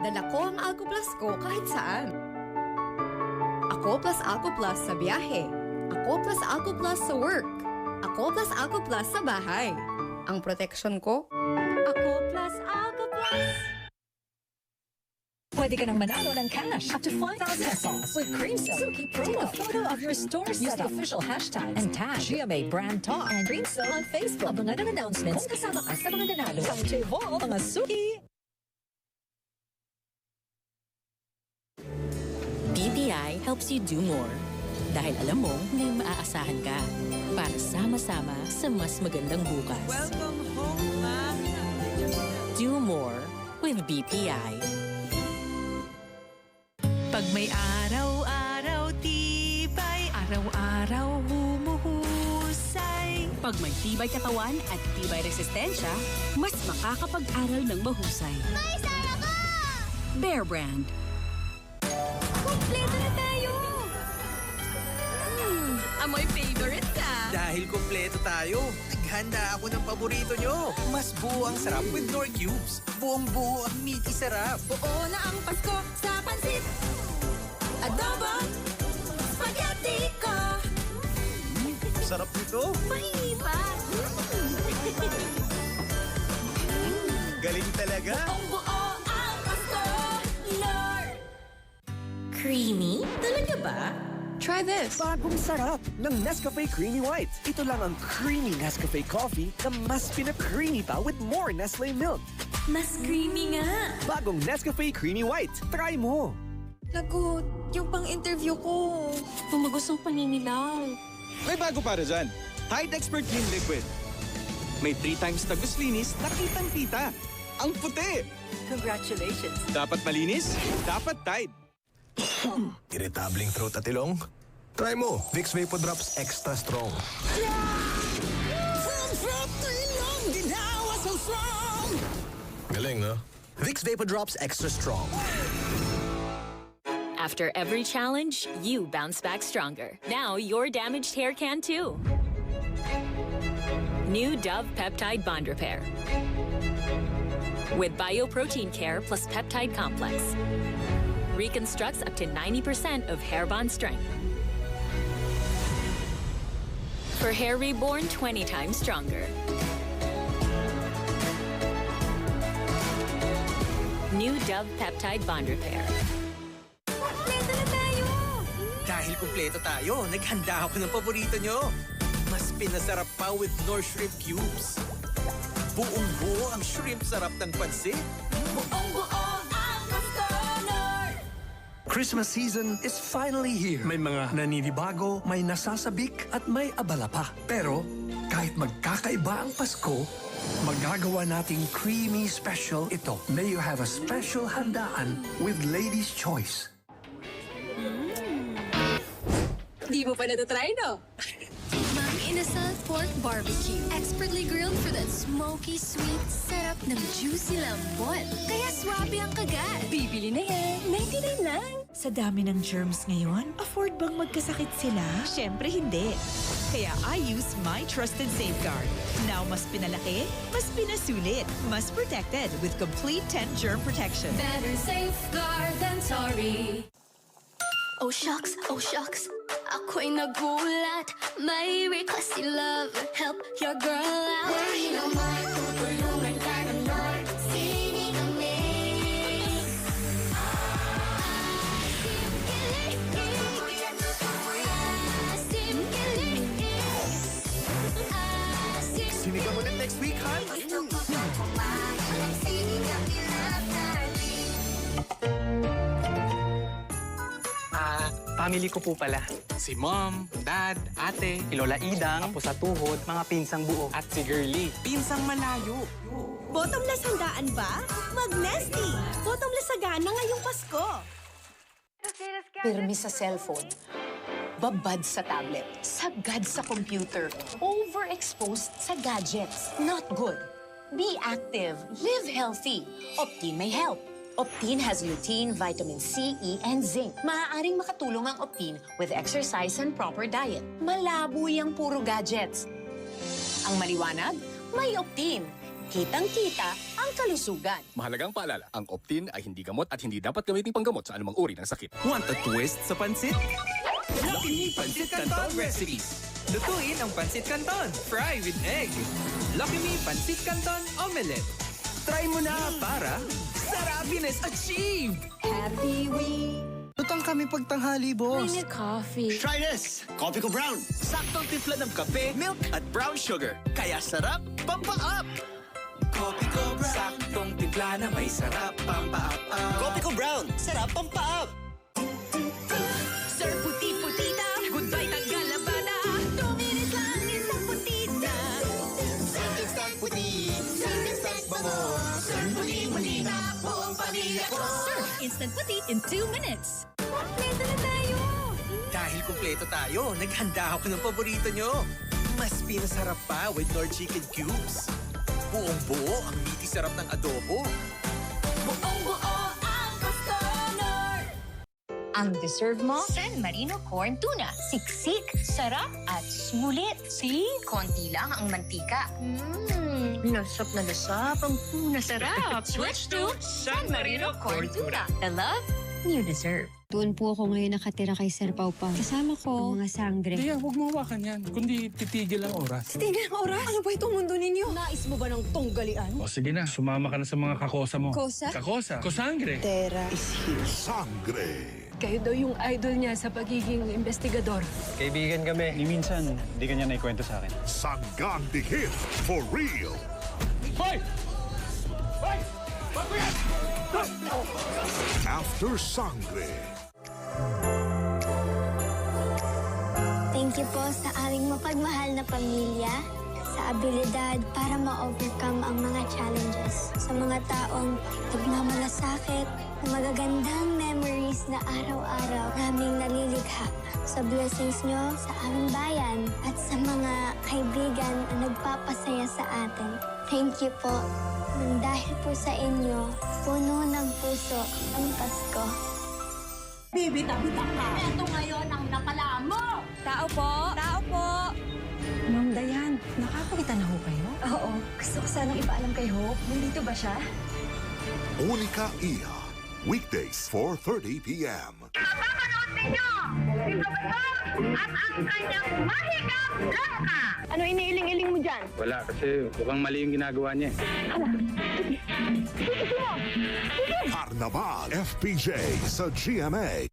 Dala ko ang Alco Plus ko kahit saan. Ako plus Alco Plus sa biyahe. Ako plus Alco Plus sa work. Ako plus Alco Plus sa bahay. Ang protection ko, Ako plus Alco Plus. Pwede ka nang manalo ng cash up to 5,000 pesos with Creamsil Suki Promo. Take a photo of your store setup, official hashtags, and tag GMA Brand Talk and Creamsil on Facebook. Abangan ang announcements kung kasama ka sa mga nanalo. Time to evolve mga suki! BPI helps you do more. Dahil alam mo, may maaasahan ka para sama-sama sa mas magandang bukas. Welcome home, Ma. Do more with BPI. Pag may araw-araw tibay, araw-araw humuhusay. Pag may tibay katawan at tibay resistensya, mas makakapag-aral ng mahusay. May saya ka! Bear Brand. Kompleto na tayo! Amoy favorite ka. Dahil kumpleto tayo, naghanda ako ng paborito nyo. Mas buo ang sarap with Knorr Cubes. Buong-buo ang meaty sarap. Buo na ang Pasko sa pansit! Adobo! Spaghetti ko! Sarap nito. Mahinipa! Galing talaga. Buong-buo ang Pasko! Knorr! Creamy? Talaga ba? Try this. Bagong sarap ng Nescafe Creamy White. Ito lang ang creamy Nescafe coffee na mas pinag-creamy pa with more Nestle milk. Mas creamy nga! Bagong Nescafe Creamy White. Try mo! Lagot, yung pang-interview ko. Tumagos ang paninilaw. May bago para dyan. Tide Expert Clean Liquid. May 3 times tagos linis na kitang-kita. Ang puti! Congratulations. Dapat malinis, dapat Tide. Irritabling throat at ilong? Try mo, Vicks Vapor Drops Extra Strong. Galing, no? Vicks Vapor Drops Extra Strong. After every challenge, you bounce back stronger. Now your damaged hair can too. New Dove Peptide Bond Repair. With Bioprotein Care plus Peptide Complex. Reconstructs up to 90% of hair bond strength. For hair reborn 20 times stronger. New Dove Peptide Bond Repair. Kompleto na tayo! Dahil kumpleto tayo, naghanda ako ng paborito nyo. Mas pinasarap pa with Knorr Shrimp Cubes. Buong-buo ang shrimp sarap ng pansit. Buong-buo ang Pasko! Knorr! Christmas season is finally here. May mga naninibago, may nasasabik, at may abala pa. Pero kahit magkakaiba ang Pasko, magagawa nating creamy special ito. May you have a special handaan with Lady's Choice. Di mo pa natatry, no? Mang Inasal Pork Barbecue. Expertly grilled for that smoky, sweet, sarap ng juicy lambot. Kaya swabe ang kagat. Bibili na yan. 99 lang. Sa dami ng germs ngayon, afford bang magkasakit sila? Siyempre hindi. Kaya I use my trusted safeguard. Now mas pinalaki, mas pinasulit, mas protected with complete 10 germ protection. Better safeguard than sorry. Oh shucks, ako'y nagulat. May request si love, help your girl out. Worry no more, tutulungan ka ng Knorr. Sini kami. Sinigang ulit next week, Han. Family ko po pala. Si Mom, Dad, Ate, Si Lola Idang, po sa tuhod, mga pinsang buo. at si Girlie. Pinsang malayo. Bottomless handaan ba? Mag-Nesty! Bottomless sagana ngayong Pasko! Pirmi sa cellphone, babad sa tablet, sagad sa computer, overexposed sa gadgets. Not good. Be active. Live healthy. Optine may help. Optine has lutein, vitamin C, E, and zinc. Maaaring makatulong ang Optine with exercise and proper diet. Malabo yung puro gadgets. Ang maliwanag, may Optine. kitang-kita ang kalusugan. Mahalagang paalala, ang Optin ay hindi gamot at hindi dapat gamitin panggamot sa anumang uri ng sakit. Want a twist sa pansit? Lucky Me Pansit Canton Recipes. Lutuin ang Pansit Canton. Fry with egg. Lucky Me Pansit Canton Omelette. Try mo na para sa happiness achieved! Happy we. Lutang kami pagtanghali, boss. coffee. Try this! Coffee ko brown. Saktong timpla ng kape, milk at brown sugar. Kaya sarap, pampa-up! Coffee ko brown. Saktong timpla na may sarap, pampa-up. Coffee ko brown. Sarap, pampa-up! Sir Puti-Putita, goodbye Tagalabada. 2 minutes lang, isang putita. Instant puti, instant bango. Sir Puti-Putita, buong pamilya ko. Serve instant puti in 2 minutes. Kompleto na tayo. Dahil kumpleto tayo, naghanda ako ng paborito nyo. Mas pinasarap pa with Nor Chicken Cubes. Buong-buo ang meaty sarap ng adobo. Buong-buo ang Pasko, Nor. Ang deserve mo, San Marino Corn Tuna. Siksik, sarap at sulit. See? Konti lang ang mantika. Lasap na lasap ang tuna sarap. Switch to San Marino Corn Tuna. The love you deserve. Doon po ako ngayon nakatira kay Sir Pau Pa. Kasama ko ang mga sangre. Hindi, huwag mo hawakan yan. Kundi titigil ang oras. Tingnan ang oras. Ano ba itong mundo ninyo? Nais mo ba ng tunggalian? O sige na, sumama ka na sa mga kakosa mo. Kosa? Kakosa? Kosangre? Tera. Sangre. Kayo daw yung idol niya sa pagiging investigador. Kaibigan kami. Ni minsan, hindi kanya naikwento sa akin. Sanggang dikit. For real. Hoy! Hoy! After Sangre. Thank you po sa aming mapagmahal na pamilya, sa abilidad para ma-overcome ang mga challenges, sa mga taong nagmamalasakit, na magagandang memories na araw-araw naming nalilikha, sa blessings nyo sa aming bayan, at sa mga kaibigan na nagpapasaya sa atin. Thank you po. Nang dahil po sa inyo, puno ng puso ang Pasko. Bibita-bita ka. Ito ngayon ang napala mo! Tao po. Tao po. Ma'am Dayan, nakakakita na ho kayo? Oo. Gusto ko sanang ipaalam kay Hope. Nandito ba siya? Monica Iha. Weekdays, 4:30 p.m. Mapapanood ninyo si Profesor at ang kanyang mahikap langka. Ano iniiling-iling mo dyan? Wala, kasi mukhang mali yung ginagawa niya. Carnaval FPJ sa GMA.